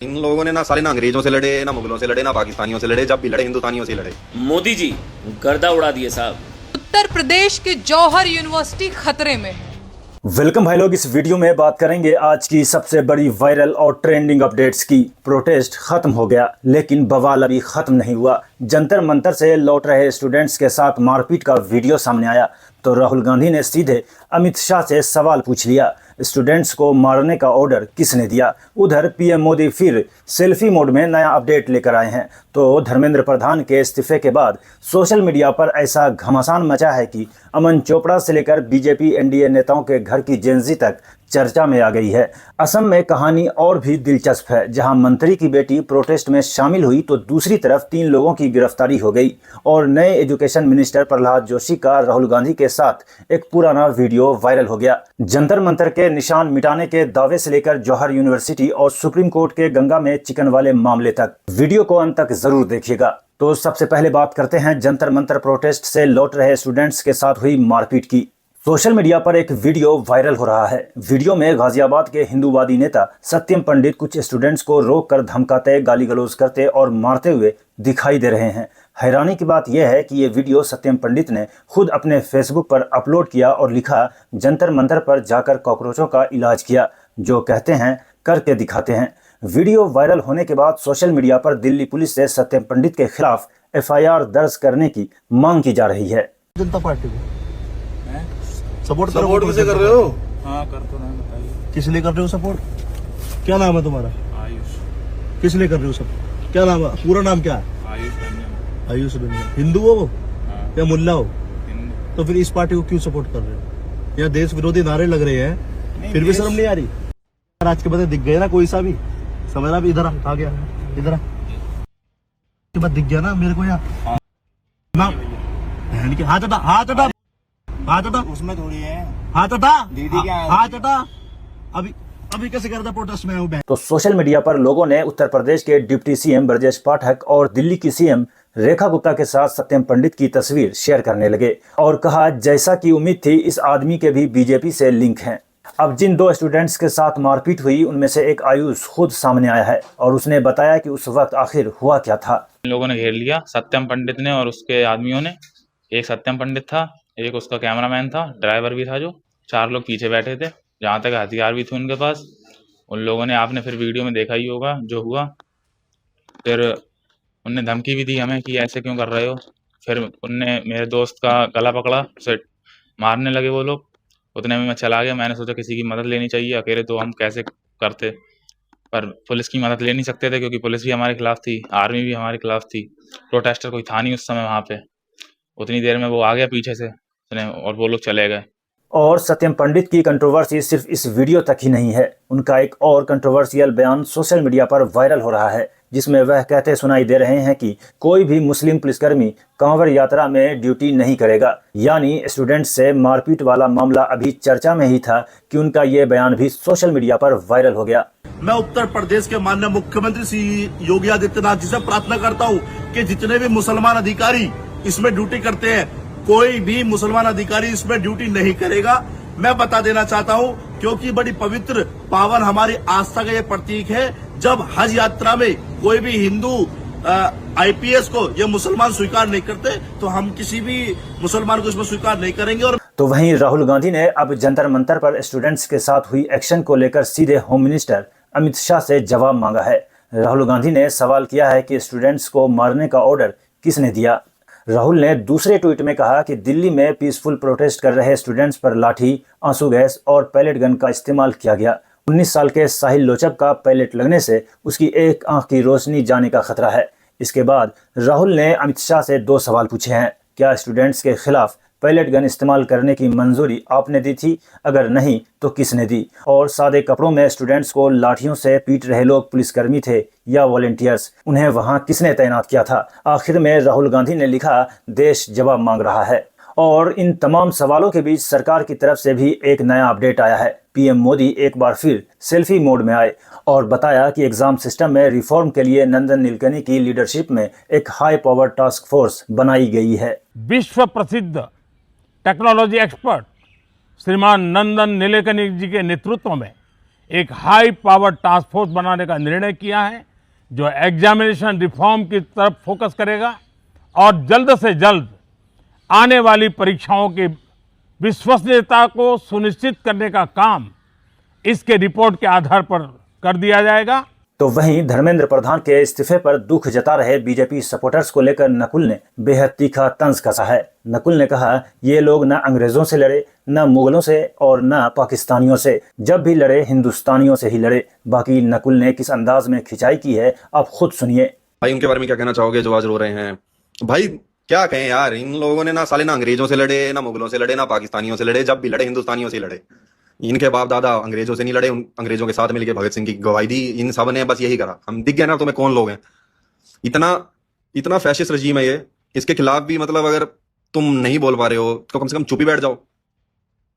इन लोगों ने ना साले ना अंग्रेजों से लड़े, ना मुगलों से लड़े, ना पाकिस्तानियों से लड़े, जब भी लड़े हिंदुस्तानियों से लड़े। मोदी जी गर्दा उड़ा दिए साहब। उत्तर प्रदेश के जौहर यूनिवर्सिटी खतरे में है। वेलकम भाई लोग, इस वीडियो में बात करेंगे आज की सबसे बड़ी वायरल और ट्रेंडिंग अपडेट्स की। प्रोटेस्ट खत्म हो गया लेकिन बवाल अभी खत्म नहीं हुआ। जंतर मंतर से लौट रहे स्टूडेंट्स के साथ मारपीट का वीडियो सामने आया तो राहुल गांधी ने सीधे अमित शाह से सवाल पूछ लिया, स्टूडेंट्स को मारने का ऑर्डर किसने दिया। उधर पीएम मोदी फिर सेल्फी मोड में नया अपडेट लेकर आए हैं। तो धर्मेंद्र प्रधान के इस्तीफे के बाद सोशल मीडिया पर ऐसा घमासान मचा है कि अमन चोपड़ा से लेकर बीजेपी एनडीए नेताओं के घर की जेनजी तक चर्चा में आ गई है। असम में कहानी और भी दिलचस्प है, जहां मंत्री की बेटी प्रोटेस्ट में शामिल हुई तो दूसरी तरफ 3 लोगों की गिरफ्तारी हो गई और नए एजुकेशन मिनिस्टर प्रहलाद जोशी का राहुल गांधी के साथ एक पुराना वीडियो वायरल हो गया। जंतर मंतर के निशान मिटाने के दावे से लेकर जौहर यूनिवर्सिटी और सुप्रीम कोर्ट के गंगा में चिकन वाले मामले तक। वीडियो को अंत तक जरूर देखिएगा। तो सबसे पहले बात करते हैं जंतर मंतर प्रोटेस्ट से लौट रहे स्टूडेंट्स के साथ हुई मारपीट की। सोशल मीडिया पर एक वीडियो वायरल हो रहा है। वीडियो में गाजियाबाद के हिंदूवादी नेता सत्यम पंडित कुछ स्टूडेंट्स को रोककर धमकाते, गाली गलौज करते और मारते हुए दिखाई दे रहे हैं। हैरानी की बात यह है कि ये वीडियो सत्यम पंडित ने खुद अपने फेसबुक पर अपलोड किया और लिखा, जंतर मंतर पर जाकर कॉकरोचों का इलाज किया, जो कहते हैं करके दिखाते हैं। वीडियो वायरल होने के बाद सोशल मीडिया पर दिल्ली पुलिस से सत्यम पंडित के खिलाफ FIR दर्ज करने की मांग की जा रही है। जनता पार्टी को सपोर्ट किसे कर रहे हो? हाँ कर तो रहे, बताइए किस लिए कर रहे हो सपोर्ट? क्या नाम है तुम्हारा? आयुष। किस लिए कर रहे हो सपोर्ट? क्या नाम है? पूरा नाम क्या है? आयुष रंजन। आयुष रंजन। हिंदू हो वो या मुल्ला हो? हिंदू। तो फिर इस पार्टी को क्यों सपोर्ट कर रहे हो? यहाँ देश विरोधी नारे लग रहे हैं, फिर भी शर्म नहीं आ रही? आज के बंदे दिख गए ना, कोई सा भी समझ रहा। इधर आ गया, इधर आ के बाद दिख गया ना मेरे को यहाँ ना बहन के। हाथ हटा, हाथ हटा, हाथ हटा, उसमें थोड़ी है। हाथ हटा दीदी क्या है? हाथ हटा। अभी कैसे करता प्रोटेस्ट में हूँ? तो सोशल मीडिया पर लोगों ने उत्तर प्रदेश के डिप्टी सीएम ब्रजेश पाठक और दिल्ली की सीएम रेखा गुप्ता के साथ सत्यम पंडित की तस्वीर शेयर करने लगे और कहा, जैसा कि उम्मीद थी इस आदमी के भी बीजेपी से लिंक हैं। अब जिन 2 स्टूडेंट्स के साथ मारपीट हुई उनमें से एक आयुष खुद सामने आया है और उसने बताया कि उस वक्त आखिर हुआ क्या था। इन लोगों ने घेर लिया, सत्यम पंडित ने और उसके आदमियों ने। एक सत्यम पंडित था, एक उसका कैमरामैन था, ड्राइवर भी था, जो 4 लोग पीछे बैठे थे, जहाँ तक हथियार भी थे उनके पास। उन लोगों ने, आपने फिर वीडियो में देखा ही होगा जो हुआ। फिर उनने धमकी भी दी हमें कि ऐसे क्यों कर रहे हो। फिर उनने मेरे दोस्त का गला पकड़ा, उसे मारने लगे वो लोग। उतने में मैं चला गया। मैंने सोचा किसी की मदद लेनी चाहिए, अकेले तो हम कैसे करते, पर पुलिस की मदद ले नहीं सकते थे क्योंकि पुलिस भी हमारे खिलाफ थी, आर्मी भी हमारे खिलाफ थी। प्रोटेस्टर कोई था नहीं उस समय वहाँ पे। उतनी देर में वो आ गया पीछे से और वो लोग चले गए। और सत्यम पंडित की कंट्रोवर्सी सिर्फ इस वीडियो तक ही नहीं है। उनका एक और कंट्रोवर्शियल बयान सोशल मीडिया पर वायरल हो रहा है, जिसमें वह कहते सुनाई दे रहे हैं कि कोई भी मुस्लिम पुलिसकर्मी कांवड़ यात्रा में ड्यूटी नहीं करेगा। यानी स्टूडेंट्स से मारपीट वाला मामला अभी चर्चा में ही था कि उनका ये बयान भी सोशल मीडिया पर वायरल हो गया। मैं उत्तर प्रदेश के माननीय मुख्यमंत्री श्री योगी आदित्यनाथ जी से प्रार्थना करता हूँ कि जितने भी मुसलमान अधिकारी इसमें ड्यूटी करते हैं, कोई भी मुसलमान अधिकारी इसमें ड्यूटी नहीं करेगा। मैं बता देना चाहता हूँ क्योंकि बड़ी पवित्र पावन हमारी आस्था का ये प्रतीक है। जब हज यात्रा में कोई भी हिंदू IPS को ये मुसलमान स्वीकार नहीं करते तो हम किसी भी मुसलमान को इसमें स्वीकार नहीं करेंगे। और तो वहीं राहुल गांधी ने अब जंतर मंतर पर स्टूडेंट्स के साथ हुई एक्शन को लेकर सीधे होम मिनिस्टर अमित शाह से जवाब मांगा है। राहुल गांधी ने सवाल किया है कि स्टूडेंट्स को मारने का ऑर्डर किसने दिया। राहुल ने दूसरे ट्वीट में कहा कि दिल्ली में पीसफुल प्रोटेस्ट कर रहे स्टूडेंट्स पर लाठी, आंसू गैस और पैलेट गन का इस्तेमाल किया गया। 19 साल के साहिल लोचब का पैलेट लगने से उसकी एक आंख की रोशनी जाने का खतरा है। इसके बाद राहुल ने अमित शाह से 2 सवाल पूछे हैं। क्या स्टूडेंट्स के खिलाफ पैलेट गन इस्तेमाल करने की मंजूरी आपने दी थी? अगर नहीं तो किसने दी? और सादे कपड़ों में स्टूडेंट्स को लाठियों से पीट रहे लोग पुलिसकर्मी थे या वॉलंटियर्स? उन्हें वहां किसने तैनात किया था? आखिर में राहुल गांधी ने लिखा, देश जवाब मांग रहा है। और इन तमाम सवालों के बीच सरकार की तरफ से भी एक नया अपडेट आया है। पीएम मोदी एक बार फिर सेल्फी मोड में आए और बताया कि एग्जाम सिस्टम में रिफॉर्म के लिए नंदन नीलेकनी की लीडरशिप में एक हाई पावर टास्क फोर्स बनाई गई है। विश्व प्रसिद्ध टेक्नोलॉजी एक्सपर्ट श्रीमान नंदन नीलेकनी जी के नेतृत्व में एक हाई पावर टास्क फोर्स बनाने का निर्णय किया है जो एग्जामिनेशन रिफॉर्म की तरफ फोकस करेगा और जल्द से जल्द आने वाली परीक्षाओं की विश्वसनीयता को सुनिश्चित करने का काम इसके रिपोर्ट के आधार पर कर दिया जाएगा। तो वहीं धर्मेंद्र प्रधान के इस्तीफे पर दुख जता रहे बीजेपी सपोर्टर्स को लेकर नकुल ने बेहद तीखा तंज कसा है। नकुल ने कहा, ये लोग न अंग्रेजों से लड़े, न मुगलों से और न पाकिस्तानियों से, जब भी लड़े हिंदुस्तानियों से ही लड़े। बाकी नकुल ने किस अंदाज में खिंचाई की है आप खुद सुनिए। भाई उनके बारे में क्या कहना चाहोगे जो आज रो रहे हैं? भाई क्या कहें यार, इन लोगों ने ना साले ना अंग्रेजों से लड़े, ना मुगलों से लड़े, ना पाकिस्तानियों से लड़े, जब भी लड़े हिंदुस्तानियों से लड़े। इनके बाप दादा अंग्रेजों से नहीं लड़े, अंग्रेजों के साथ मिलकर भगत सिंह की गवाही दी, इन सब ने बस यही करा। हम दिख गए ना तुम्हें कौन लोग हैं। इतना फैशिस्ट रजीम है ये, इसके खिलाफ भी मतलब अगर तुम नहीं बोल पा रहे हो तो कम से कम चुप ही बैठ जाओ,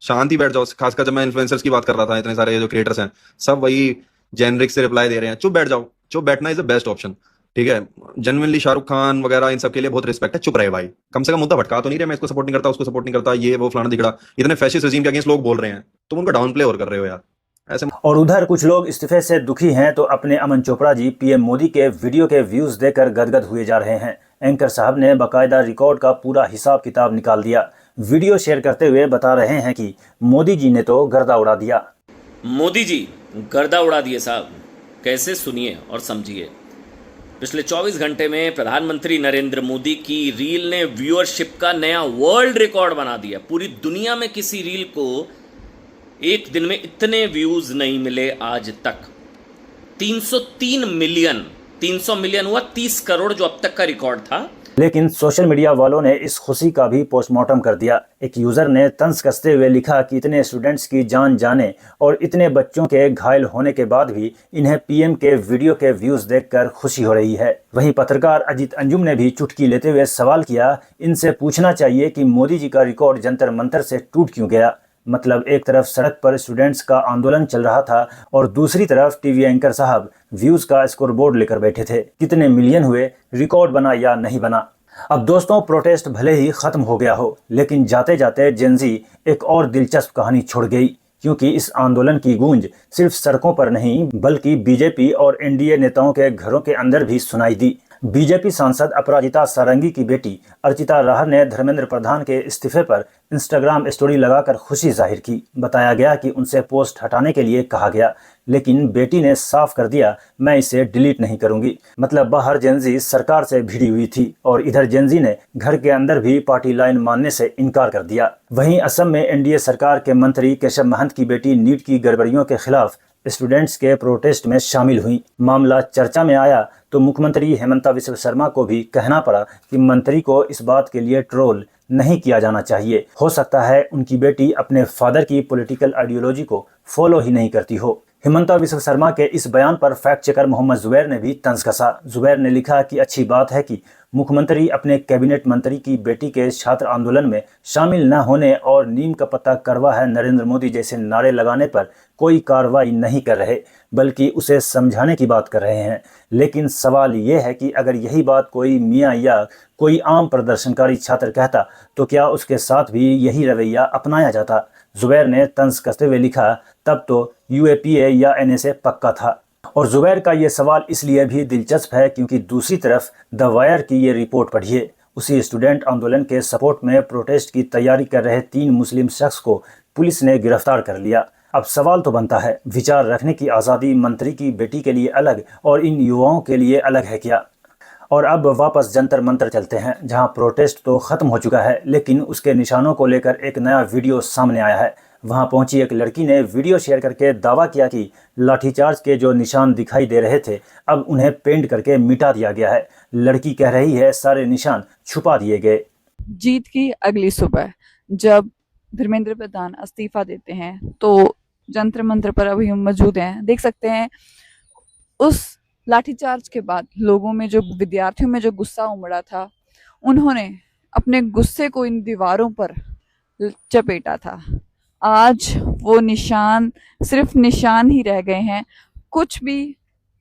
शांति बैठ जाओ। खासकर जब मैं इन्फ्लुएंसर्स की बात कर रहा था, इतने सारे जो क्रिएटर्स हैं सब वही जेनरिक से रिप्लाई दे रहे हैं, चुप बैठ जाओ। चुप बैठना इज द बेस्ट ऑप्शन, ठीक है। जेन्युइनली शाहरुख खान वगैरह इन सब के लिए बहुत रिस्पेक्ट है, चुप रहे भाई। कम से कम मुद्दा भटका तो नहीं रहे, मैं इसको सपोर्ट नहीं करता, उसको सपोर्ट नहीं करता, ये वो फलाना दिखड़ा। इतने फैशिस्ट रजीम के अगेंस्ट लोग बोल रहे हैं, तुम उनका डाउन प्ले और कर रहे हो यार ऐसे। और उधर कुछ लोग इस्तीफे से दुखी हैं तो अपने अमन चोपड़ा जी पीएम मोदी के वीडियो के व्यूज देकर गदगद हुए जा रहे हैं। एंकर साहब ने बाकायदा रिकॉर्ड का पूरा हिसाब किताब निकाल दिया। वीडियो शेयर करते हुए बता रहे हैं कि मोदी जी ने तो गर्दा उड़ा दिया। मोदी जी गर्दा उड़ा दिए साहब, कैसे सुनिए और समझिए। पिछले 24 घंटे में प्रधानमंत्री नरेंद्र मोदी की रील ने व्यूअरशिप का नया वर्ल्ड रिकॉर्ड बना दिया। पूरी दुनिया में किसी रील को एक दिन में इतने व्यूज नहीं मिले आज तक। 303 मिलियन, 300 मिलियन हुआ 30 करोड़ जो अब तक का रिकॉर्ड था। लेकिन सोशल मीडिया वालों ने इस खुशी का भी पोस्टमार्टम कर दिया। एक यूजर ने तंज कसते हुए लिखा कि इतने स्टूडेंट्स की जान जाने और इतने बच्चों के घायल होने के बाद भी इन्हें पीएम के वीडियो के व्यूज देखकर खुशी हो रही है। वहीं पत्रकार अजीत अंजुम ने भी चुटकी लेते हुए सवाल किया, इनसे पूछना चाहिए कि मोदी जी का रिकॉर्ड जंतर मंतर से टूट क्यों गया। मतलब एक तरफ सड़क पर स्टूडेंट्स का आंदोलन चल रहा था और दूसरी तरफ टीवी एंकर साहब व्यूज का स्कोरबोर्ड लेकर बैठे थे। कितने मिलियन हुए, रिकॉर्ड बना या नहीं बना। अब दोस्तों, प्रोटेस्ट भले ही खत्म हो गया हो, लेकिन जाते जाते जेनजी एक और दिलचस्प कहानी छोड़ गई, क्योंकि इस आंदोलन की गूंज सिर्फ सड़कों पर नहीं बल्कि बीजेपी और एनडीए नेताओं के घरों के अंदर भी सुनाई दी। बीजेपी सांसद अपराजिता सारंगी की बेटी अर्चिता राहर ने धर्मेंद्र प्रधान के इस्तीफे पर इंस्टाग्राम स्टोरी लगाकर खुशी जाहिर की। बताया गया कि उनसे पोस्ट हटाने के लिए कहा गया, लेकिन बेटी ने साफ कर दिया, मैं इसे डिलीट नहीं करूंगी। मतलब बाहर जेनजी सरकार से भिड़ी हुई थी और इधर जेनजी ने घर के अंदर भी पार्टी लाइन मानने से इनकार कर दिया। वहीं असम में एनडीए सरकार के मंत्री केशव महंत की बेटी नीट की गड़बड़ियों के खिलाफ स्टूडेंट्स के प्रोटेस्ट में शामिल हुई। मामला चर्चा में आया तो मुख्यमंत्री हेमंता बिस्वा शर्मा को भी कहना पड़ा कि मंत्री को इस बात के लिए ट्रोल नहीं किया जाना चाहिए। हो सकता है उनकी बेटी अपने फादर की पॉलिटिकल आइडियोलॉजी को फॉलो ही नहीं करती हो। हेमंता बिस्वा शर्मा के इस बयान पर फैक्ट चेकर मोहम्मद जुबैर ने भी तंज कसा। जुबैर ने लिखा कि अच्छी बात है कि मुख्यमंत्री अपने कैबिनेट मंत्री की बेटी के छात्र आंदोलन में शामिल न होने और नीम का पत्ता करवा है नरेंद्र मोदी जैसे नारे लगाने पर कोई कार्रवाई नहीं कर रहे, बल्कि उसे समझाने की बात कर रहे हैं। लेकिन सवाल ये है कि अगर यही बात कोई मियाँ या कोई आम प्रदर्शनकारी छात्र कहता तो क्या उसके साथ भी यही रवैया अपनाया जाता। जुबैर ने तंज कसते हुए लिखा, तब तो यूएपीए या एनएसए पक्का था। और जुबैर का ये सवाल इसलिए भी दिलचस्प है क्योंकि दूसरी तरफ द वायर की ये रिपोर्ट पढ़िए। उसी स्टूडेंट आंदोलन के सपोर्ट में प्रोटेस्ट की तैयारी कर रहे 3 मुस्लिम शख्स को पुलिस ने गिरफ्तार कर लिया। अब सवाल तो बनता है, विचार रखने की आज़ादी मंत्री की बेटी के लिए अलग और इन युवाओं के लिए अलग है क्या। और अब वापस जंतर मंतर चलते हैं, जहां प्रोटेस्ट तो खत्म हो चुका है लेकिन उसके निशानों को लेकर एक नया वीडियो सामने आया है। वहां पहुंची एक लड़की ने वीडियो शेयर करके दावा किया कि लाठीचार्ज के जो निशान दिखाई दे रहे थे अब उन्हें पेंट करके मिटा दिया गया है। लड़की कह रही है सारे निशान छुपा दिए गए। जीत की अगली सुबह जब धर्मेंद्र प्रधान इस्तीफा देते हैं तो जंतर मंत्र पर अभी हम मौजूद हैं। देख सकते हैं उस लाठीचार्ज के बाद लोगों में जो, विद्यार्थियों में जो गुस्सा उमड़ा था, उन्होंने अपने गुस्से को इन दीवारों पर चपेटा था। आज वो निशान सिर्फ निशान ही रह गए हैं, कुछ भी,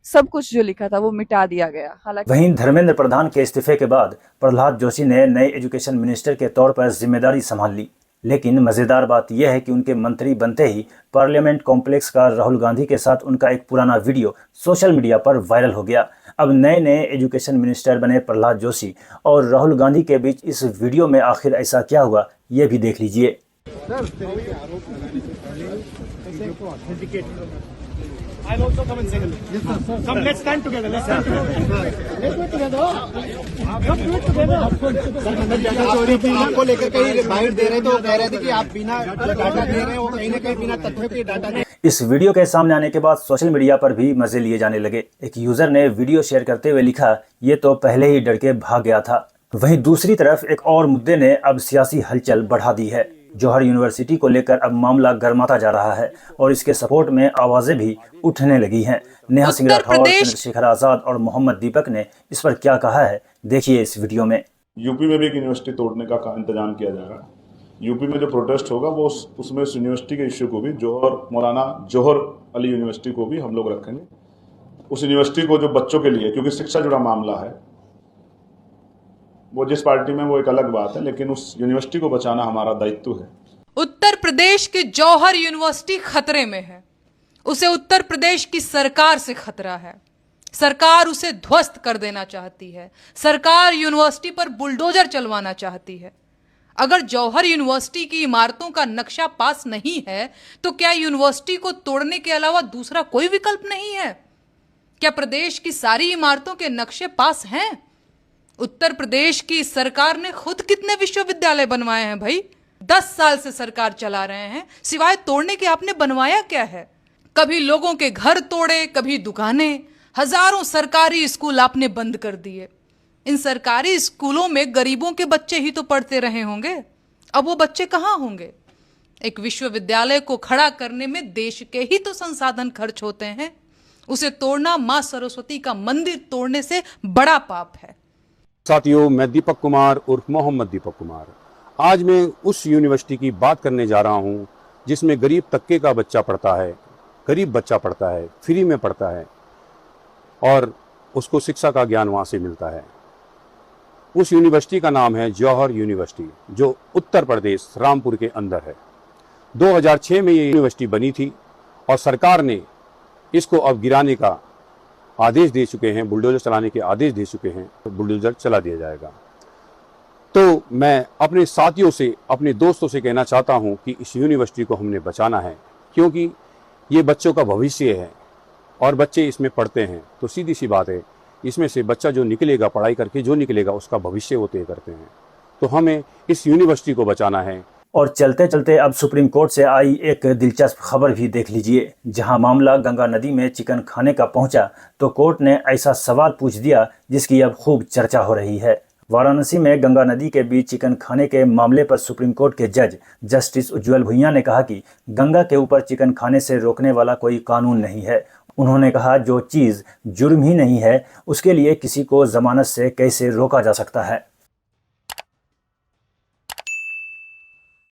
सब कुछ जो लिखा था वो मिटा दिया गया। हालांकि वहीं धर्मेंद्र प्रधान के इस्तीफे के बाद प्रहलाद जोशी ने नए एजुकेशन मिनिस्टर के तौर पर जिम्मेदारी संभाल ली। लेकिन मज़ेदार बात यह है कि उनके मंत्री बनते ही पार्लियामेंट कॉम्प्लेक्स का राहुल गांधी के साथ उनका एक पुराना वीडियो सोशल मीडिया पर वायरल हो गया। अब नए एजुकेशन मिनिस्टर बने प्रहलाद जोशी और राहुल गांधी के बीच इस वीडियो में आखिर ऐसा क्या हुआ, ये भी देख लीजिए। I'll also come and say hello. Yes, sir. Come, let's stand together. Let's stand together. Let's do it together. Come do it together. आपको लेकर कहीं बाइट दे रहे थे, वो कह रहे थे कि आप बिना डाटा दे रहे हो, कहीं ना कहीं बिना तथ्यों के डाटा नहीं। इस वीडियो के सामने आने के बाद सोशल मीडिया पर भी मजे लिए जाने लगे। एक यूजर ने वीडियो शेयर करते हुए लिखा, ये तो पहले ही डर के भाग गया था। वहीं दूसरी तरफ एक और मुद्दे ने अब सियासी हलचल बढ़ा दी है। जौहर यूनिवर्सिटी को लेकर अब मामला गर्माता जा रहा है और इसके सपोर्ट में आवाजें भी उठने लगी हैं। नेहा सिंह राठौर, चंद्रशेखर आजाद और मोहम्मद दीपक ने इस पर क्या कहा है, देखिए इस वीडियो में। यूपी में भी एक यूनिवर्सिटी तोड़ने का इंतजाम किया जाएगा। यूपी में जो प्रोटेस्ट होगा वो उसमें उस यूनिवर्सिटी के इश्यू को भी मौलाना जौहर अली यूनिवर्सिटी को भी हम लोग रखेंगे। उस यूनिवर्सिटी को जो बच्चों के लिए, क्योंकि शिक्षा जुड़ा मामला है, वो जिस पार्टी में वो एक अलग बात है, लेकिन उस यूनिवर्सिटी को बचाना हमारा दायित्व है। उत्तर प्रदेश के जौहर यूनिवर्सिटी खतरे में है। उसे उत्तर प्रदेश की सरकार से खतरा है। सरकार उसे ध्वस्त कर देना चाहती है। सरकार यूनिवर्सिटी पर बुलडोजर चलवाना चाहती है। अगर जौहर यूनिवर्सिटी की इमारतों का नक्शा पास नहीं है तो क्या यूनिवर्सिटी को तोड़ने के अलावा दूसरा कोई विकल्प नहीं है? क्या प्रदेश की सारी इमारतों के नक्शे पास हैं? उत्तर प्रदेश की सरकार ने खुद कितने विश्वविद्यालय बनवाए हैं भाई? 10 साल से सरकार चला रहे हैं, सिवाय तोड़ने के आपने बनवाया क्या है? कभी लोगों के घर तोड़े, कभी दुकानें, हजारों सरकारी स्कूल आपने बंद कर दिए। इन सरकारी स्कूलों में गरीबों के बच्चे ही तो पढ़ते रहे होंगे, अब वो बच्चे कहाँ होंगे? एक विश्वविद्यालय को खड़ा करने में देश के ही तो संसाधन खर्च होते हैं। उसे तोड़ना मां सरस्वती का मंदिर तोड़ने से बड़ा पाप है। साथियों, मैं दीपक कुमार उर्फ मोहम्मद दीपक कुमार आज मैं उस यूनिवर्सिटी की बात करने जा रहा हूं जिसमें गरीब तबके का बच्चा पढ़ता है, गरीब बच्चा पढ़ता है, फ्री में पढ़ता है और उसको शिक्षा का ज्ञान वहां से मिलता है। उस यूनिवर्सिटी का नाम है जौहर यूनिवर्सिटी, जो उत्तर प्रदेश रामपुर के अंदर है। 2006 में ये यूनिवर्सिटी बनी थी और सरकार ने इसको अब गिराने का आदेश दे चुके हैं, बुलडोजर चलाने के आदेश दे चुके हैं, तो बुलडोजर चला दिया जाएगा। तो मैं अपने साथियों से, अपने दोस्तों से कहना चाहता हूं कि इस यूनिवर्सिटी को हमने बचाना है, क्योंकि ये बच्चों का भविष्य है और बच्चे इसमें पढ़ते हैं। तो सीधी सी बात है, इसमें से बच्चा जो निकलेगा, पढ़ाई करके जो निकलेगा, उसका भविष्य वो तय करते हैं। तो हमें इस यूनिवर्सिटी को बचाना है। और चलते चलते अब सुप्रीम कोर्ट से आई एक दिलचस्प खबर भी देख लीजिए। जहां मामला गंगा नदी में चिकन खाने का पहुंचा तो कोर्ट ने ऐसा सवाल पूछ दिया जिसकी अब खूब चर्चा हो रही है। वाराणसी में गंगा नदी के बीच चिकन खाने के मामले पर सुप्रीम कोर्ट के जज जस्टिस उज्ज्वल भुइयां ने कहा कि गंगा के ऊपर चिकन खाने से रोकने वाला कोई कानून नहीं है। उन्होंने कहा, जो चीज़ जुर्म ही नहीं है उसके लिए किसी को जमानत से कैसे रोका जा सकता है।